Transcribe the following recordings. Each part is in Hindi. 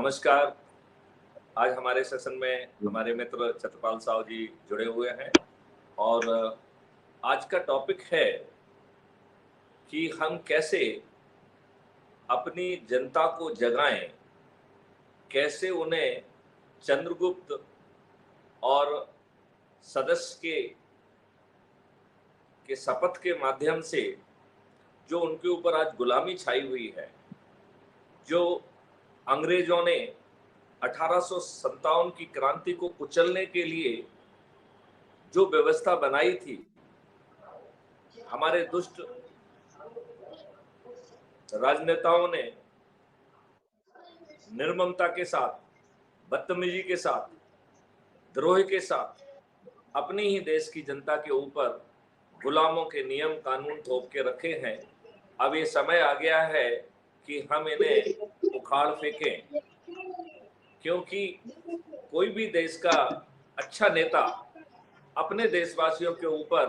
नमस्कार। आज हमारे सेशन में हमारे मित्र छत्रपाल साहू जी जुड़े हुए हैं और आज का टॉपिक है कि हम कैसे अपनी जनता को जगाएं, कैसे उन्हें चंद्रगुप्त और सदस्य के शपथ के माध्यम से जो उनके ऊपर आज गुलामी छाई हुई है, जो अंग्रेजों ने 1857 की क्रांति को कुचलने के लिए जो व्यवस्था बनाई थी, हमारे दुष्ट राजनेताओं ने निर्ममता के साथ, बदतमीजी के साथ, द्रोह के साथ अपनी ही देश की जनता के ऊपर गुलामों के नियम कानून थोप के रखे हैं। अब ये समय आ गया है कि हम इन्हें उखाड़ फेंकें, क्योंकि कोई भी देश का अच्छा नेता अपने देशवासियों के ऊपर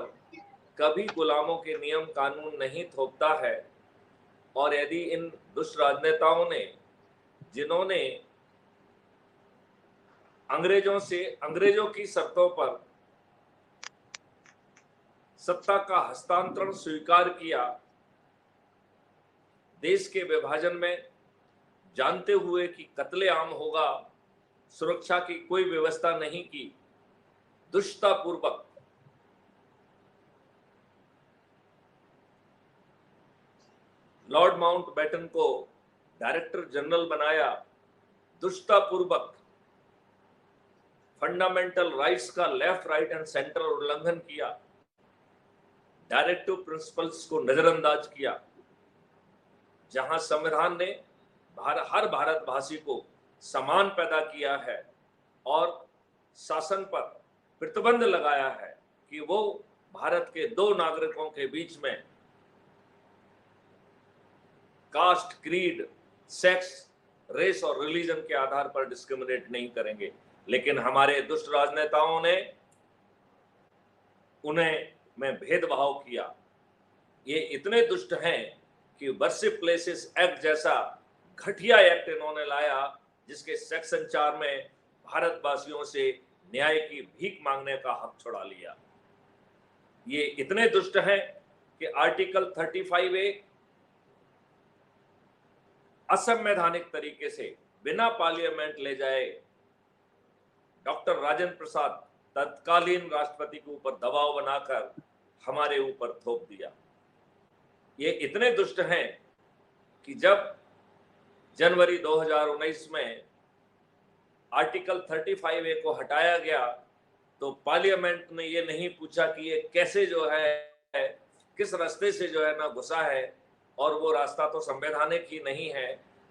कभी गुलामों के नियम कानून नहीं थोपता है। और यदि इन दुष्ट राजनेताओं ने, जिन्होंने अंग्रेजों की शर्तों पर सत्ता का हस्तांतरण स्वीकार किया, देश के विभाजन में जानते हुए कि कत्लेआम होगा, सुरक्षा की कोई व्यवस्था नहीं की, दुष्टतापूर्वक लॉर्ड माउंटबेटन को डायरेक्टर जनरल बनाया, दुष्टतापूर्वक फंडामेंटल राइट्स का लेफ्ट, राइट एंड सेंटर उल्लंघन किया, डायरेक्टिव प्रिंसिपल्स को नजरअंदाज किया, जहां संविधान ने हर भारतवासी को समान पैदा किया है और शासन पर प्रतिबंध लगाया है कि वो भारत के दो नागरिकों के बीच में कास्ट, क्रीड, सेक्स, रेस और रिलीजन के आधार पर डिस्क्रिमिनेट नहीं करेंगे। लेकिन हमारे दुष्ट राजनेताओं ने उन्हें में भेदभाव किया। ये इतने दुष्ट हैं कि वर्शिप प्लेसेस एक्ट जैसा घटिया एक्ट इन्होंने लाया, जिसके सेक्शन 4 में भारतवासियों से न्याय की भीख मांगने का हक छुड़ा लिया। ये इतने दुष्ट हैं कि आर्टिकल 35A असंवैधानिक तरीके से बिना पार्लियामेंट ले जाए डॉक्टर राजेंद्र प्रसाद तत्कालीन राष्ट्रपति के ऊपर दबाव बनाकर हमारे ऊपर थोप दिया। ये इतने दुष्ट हैं कि जब जनवरी 2019 में आर्टिकल 35A को हटाया गया तो पार्लियामेंट ने ये नहीं पूछा कि ये कैसे जो है, किस रास्ते से जो है ना घुसा है, और वो रास्ता तो संवैधानिक ही नहीं है।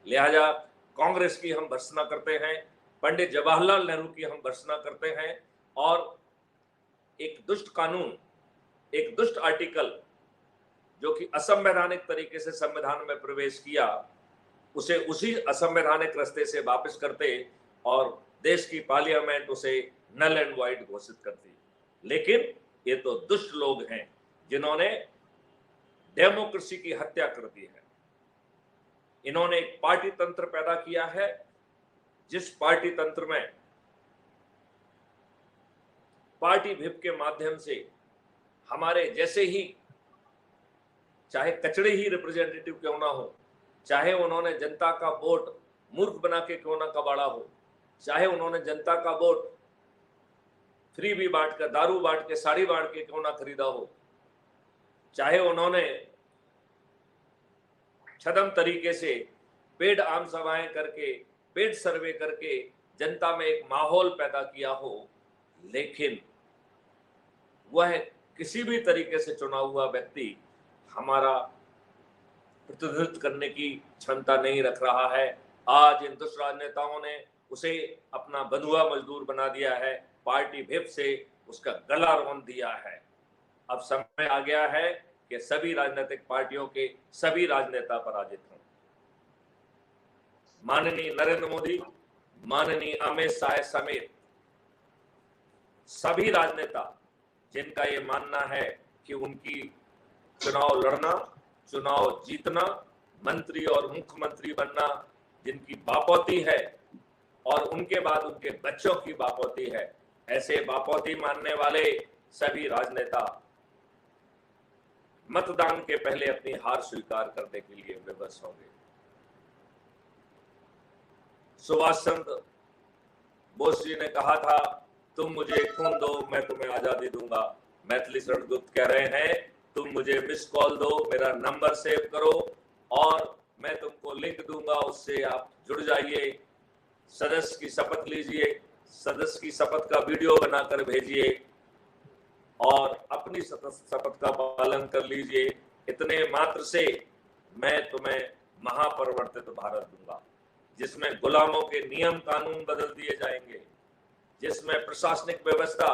लिहाजा कांग्रेस की हम भर्त्सना करते हैं, पंडित जवाहरलाल नेहरू की हम भर्त्सना करते हैं, और एक दुष्ट कानून, एक दुष्ट आर्टिकल जो कि असंवैधानिक तरीके से संविधान में प्रवेश किया, उसे उसी असंवैधानिक रास्ते से वापस करते और देश की पार्लियामेंट उसे नल एंड वॉइड घोषित करती। लेकिन ये तो दुष्ट लोग हैं जिन्होंने डेमोक्रेसी की हत्या कर दी है। इन्होंने एक पार्टी तंत्र पैदा किया है, जिस पार्टी तंत्र में पार्टी व्हिप के माध्यम से हमारे जैसे ही, चाहे कचड़े ही रिप्रेजेंटेटिव क्यों ना हो, चाहे उन्होंने जनता का वोट मूर्ख बना के क्यों ना कबाड़ा हो, चाहे उन्होंने जनता का वोट फ्री भी बांट कर, दारू बांट के, साड़ी बांट के क्यों ना खरीदा हो, चाहे उन्होंने छदम तरीके से पेड आम सभाएं करके, पेड सर्वे करके जनता में एक माहौल पैदा किया हो, लेकिन वह किसी भी तरीके से चुना हुआ व्यक्ति हमारा प्रतिनिधित्व करने की क्षमता नहीं रख रहा है। आज इन दुष्ट राजनेताओं ने उसे अपना बंधुआ मजदूर बना दिया है, पार्टी व्हिप से उसका गला रौंद दिया है। अब समय आ गया है कि सभी राजनीतिक पार्टियों के सभी राजनेता पराजित हों। माननीय नरेंद्र मोदी, माननीय अमित शाह समेत सभी राजनेता जिनका ये मानना है कि उनकी चुनाव लड़ना, चुनाव जीतना, मंत्री और मुख्यमंत्री बनना जिनकी बापौती है, और उनके बाद उनके बच्चों की बापौती है। ऐसे बापौती मानने वाले सभी राजनेता मतदान के पहले अपनी हार स्वीकार करने के लिए विवश होंगे। सुभाष चंद्र बोस जी ने कहा था, तुम मुझे खून दो मैं तुम्हें आजादी दूंगा। मैथिली शरण गुप्त कह रहे हैं, तुम मुझे मिस कॉल दो, मेरा नंबर सेव करो और मैं तुमको लिंक दूंगा, उससे आप जुड़ जाइए, सदस्य की शपथ लीजिए, सदस्य की शपथ का वीडियो बनाकर भेजिए और अपनी शपथ का पालन कर लीजिए। इतने मात्र से मैं तुम्हें महापरिवर्तित भारत दूंगा, जिसमें गुलामों के नियम कानून बदल दिए जाएंगे, जिसमें प्रशासनिक व्यवस्था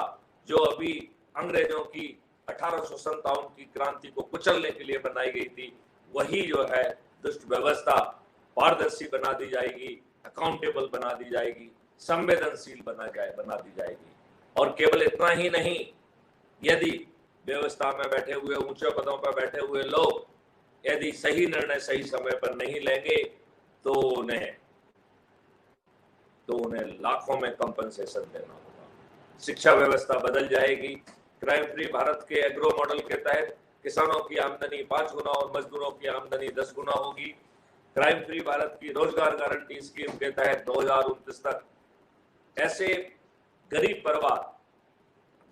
जो अभी अंग्रेजों की 1857 की क्रांति को कुचलने के लिए बनाई गई थी, वही जो है दुष्ट व्यवस्था पारदर्शी बना दी जाएगी, अकाउंटेबल बना दी जाएगी, संवेदनशील बना दी जाएगी। और केवल इतना ही नहीं, यदि व्यवस्था में बैठे हुए ऊंचे पदों पर बैठे हुए लोग यदि सही निर्णय सही समय पर नहीं लेंगे तो उन्हें लाखों में कंपनसेशन देना होगा। शिक्षा व्यवस्था बदल जाएगी। क्राइम फ्री भारत के एग्रो मॉडल के तहत किसानों की आमदनी 5 गुना और मजदूरों की आमदनी 10 गुना होगी। क्राइम फ्री भारत की रोजगार गारंटी स्कीम के तहत 2029 तक ऐसे गरीब परिवार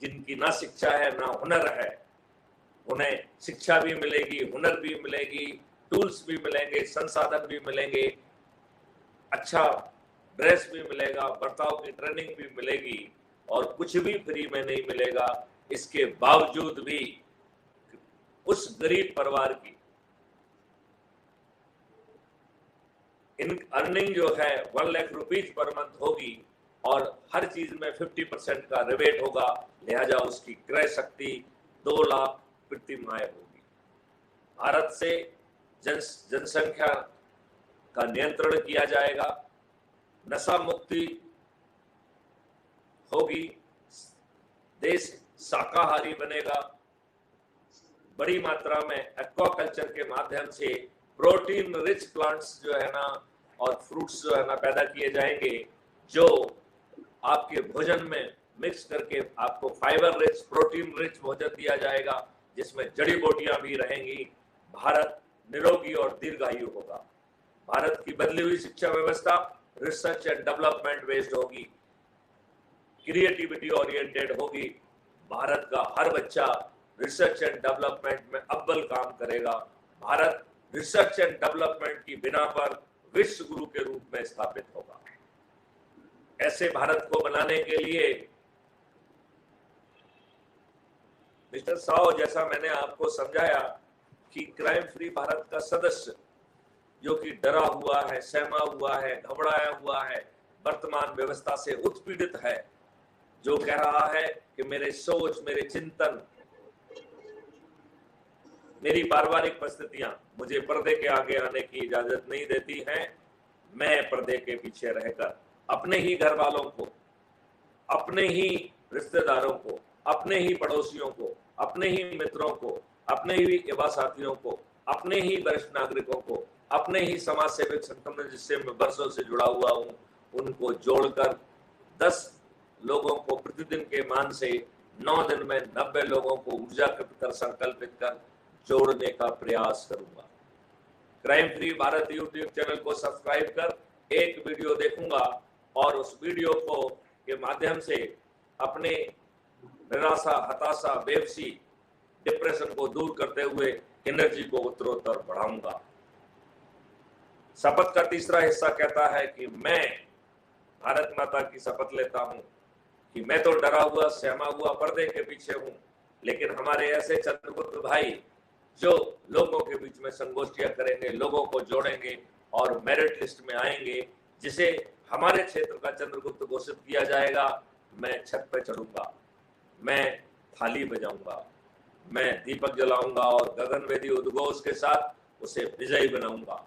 जिनकी ना शिक्षा है ना हुनर है, उन्हें शिक्षा भी मिलेगी, हुनर भी मिलेगी, टूल्स भी मिलेंगे, संसाधन भी मिलेंगे, अच्छा ड्रेस भी मिलेगा, बर्ताव की ट्रेनिंग भी मिलेगी और कुछ भी फ्री में नहीं मिलेगा। इसके बावजूद भी उस गरीब परिवार की इन अर्निंग जो है 1 लाख रुपीज पर मंथ होगी और हर चीज में 50% का रिबेट होगा, लिहाजा उसकी क्रय शक्ति 2 लाख प्रति माह होगी। भारत से जनसंख्या का नियंत्रण किया जाएगा, नशा मुक्ति होगी, देश शाकाहारी बनेगा, बड़ी मात्रा में एक्वाकल्चर के माध्यम से प्रोटीन रिच प्लांट्स जो है ना और फ्रूट्स जो है ना पैदा किए जाएंगे, जो आपके भोजन में मिक्स करके आपको फाइबर रिच प्रोटीन रिच भोजन दिया जाएगा, जिसमें जड़ी बूटियां भी रहेंगी। भारत निरोगी और दीर्घायु होगा। भारत की बदली हुई शिक्षा व्यवस्था रिसर्च एंड डेवलपमेंट बेस्ड होगी, क्रिएटिविटी ओरिएंटेड होगी। भारत का हर बच्चा रिसर्च एंड डेवलपमेंट में अव्वल काम करेगा। भारत रिसर्च एंड डेवलपमेंट की बिना पर विश्व गुरु के रूप में स्थापित होगा। ऐसे भारत को बनाने के लिए मिस्टर साओ, जैसा मैंने आपको समझाया कि क्राइम फ्री भारत का सदस्य जो कि डरा हुआ है, सहमा हुआ है, घबराया हुआ है, वर्तमान व्यवस्था से उत्पीड़ित है, जो कह रहा है कि मेरे सोच, मेरे चिंतन, मेरी पारिवारिक परिस्थितियां मुझे पर्दे के आगे आने की इजाजत नहीं देती हैं, मैं पर्दे के पीछे रहकर अपने ही घर वालों को, अपने ही रिश्तेदारों को, अपने ही पड़ोसियों को, अपने ही मित्रों को, अपने ही युवा साथियों को, अपने ही वरिष्ठ नागरिकों को, अपने ही समाज सेवक संगठन जिससे मैं वर्षों से जुड़ा हुआ हूं, उनको जोड़कर 10 लोगों को प्रतिदिन के मान से 9 दिन में 90 लोगों को ऊर्जाकृत कर संकल्पित कर जोड़ने का प्रयास करूंगा। Crime free Bharat YouTube channel को सब्सक्राइब कर एक वीडियो देखूंगा और उस वीडियो को के माध्यम से अपने निराशा, हताशा, बेबसी, डिप्रेशन को दूर करते हुए एनर्जी को उत्तरोत्तर बढ़ाऊंगा। शपथ का तीसरा हिस्सा कहता है कि मैं भारत माता की शपथ लेता हूं कि मैं तो डरा हुआ, सहमा हुआ, पर्दे के पीछे हूं, लेकिन हमारे ऐसे चंद्रगुप्त भाई जो लोगों के बीच में संगोष्ठियां करेंगे, लोगों को जोड़ेंगे और मेरिट लिस्ट में आएंगे, जिसे हमारे क्षेत्र का चंद्रगुप्त घोषित किया जाएगा, मैं छत पे चढ़ूंगा, मैं थाली बजाऊंगा, मैं दीपक जलाऊंगा और गगनवेदी उद्घोष के साथ उसे विजयी बनाऊंगा।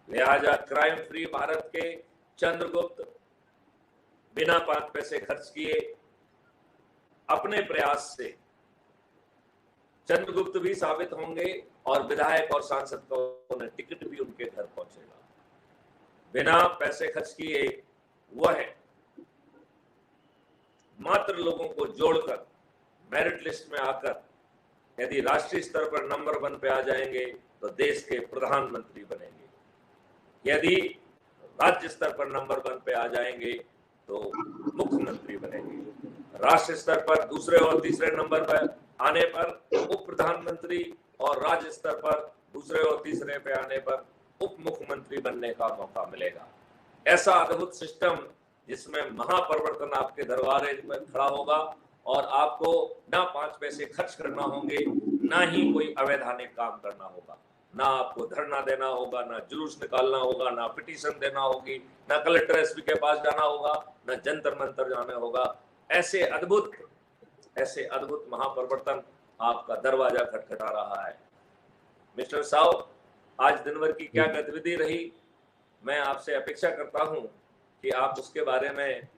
लिहाजा क्राइम फ्री भारत के चंद्रगुप्त बिना 5 पैसे खर्च किए अपने प्रयास से चंद्रगुप्त भी साबित होंगे और विधायक और सांसद को टिकट भी उनके घर पहुंचेगा। बिना पैसे खर्च किए वह मात्र लोगों को जोड़कर मेरिट लिस्ट में आकर यदि राष्ट्रीय स्तर पर नंबर 1 पे आ जाएंगे तो देश के प्रधानमंत्री बनेंगे। यदि राज्य स्तर पर नंबर 1 पे आ जाएंगे तो मुख्यमंत्री बनेंगे। राष्ट्रीय स्तर पर दूसरे और तीसरे नंबर पर आने पर उप प्रधानमंत्री और राज्य स्तर पर दूसरे और तीसरे पे आने पर उप मुख्यमंत्री बनने का मौका मिलेगा। ऐसा अद्भुत सिस्टम जिसमें महापरिवर्तन आपके दरवाजे पर खड़ा होगा और आपको ना 5 पैसे खर्च करना होंगे, ना ही कोई अवैधानिक काम करना होगा, ना आपको धरना देना होगा, ना जुलूस निकालना होगा, ना पिटीशन देना होगी, ना कलेक्टर एसपी के पास जाना होगा, ना जंतर मंतर जाना होगा। ऐसे अद्भुत महापरिवर्तन आपका दरवाजा खटखटा रहा है। मिस्टर साहब, आज दिन भर की क्या गतिविधि रही, मैं आपसे अपेक्षा करता हूं कि आप उसके बारे में